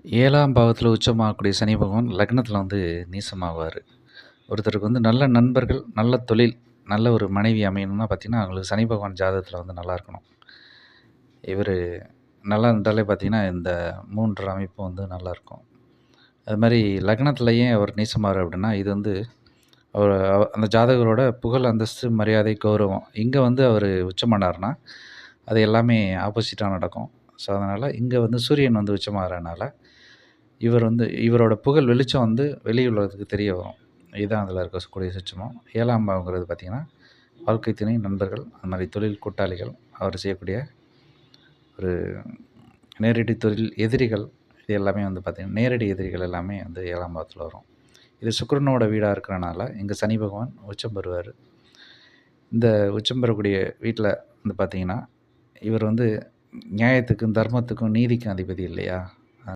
7ஆம் பாவத்தில உச்சமாகக்கூடிய சனி பகவான் லக்னத்தில வந்து நீசமாவாரு. ஒருத்தருக்கு வந்து நல்ல நண்பர்கள், நல்ல தொழில், நல்ல ஒரு மனைவி அமையணும்னா பார்த்தீங்கன்னா, அவங்களுக்கு சனி பகவான் ஜாதகத்தில வந்து நல்லா இருக்கணும். இவரு நல்லா இருந்தாலே பார்த்தீங்கன்னா, இந்த 3 அமைப்பும் வந்து நல்லாயிருக்கும். அதுமாரி லக்னத்தில ஏன் அவர் நீசமாறாரு அப்படின்னா, இது வந்து அந்த ஜாதகரோட புகழ், அந்தஸ்து, மரியாதை, கௌரவம் இங்க வந்து அவரு உச்சமானாருன்னா, அது எல்லாமே ஆப்போசிட்டா நடக்கும். ஸோ, அதனால இங்க வந்து சூரியன் வந்து உச்சமாகறனால இவர் வந்து இவரோட புகழ் வெளிச்சம் வந்து வெளி உலகத்துக்கு தெரிய வரும். இதுதான் அதில இருக்கக்கூடிய சூட்சுமம். 7ஆம் பாவங்கிறது பார்த்தீங்கன்னா, வாழ்க்கை துணை, நண்பர்கள், அது மாரி தொழில் கூட்டாளிகள், அவர் செய்யக்கூடிய ஒரு நேரடி தொழில் எதிரிகள், இது எல்லாமே வந்து பார்த்தீங்கன்னா, நேரடி எதிரிகள் எல்லாமே வந்து 7ஆம் பாவத்தில வரும். இது சுக்கிரனோட வீடா இருக்கிறனால, இங்க சனி பகவான் உச்சம் பெறுவாரு. இந்த உச்சம் பெறக்கூடிய வீட்ல வந்து பார்த்தீங்கன்னா, இவர் வந்து நியாயத்துக்கும், தர்மத்துக்கும், நீதிக்கும் அதிபதி இல்லையா?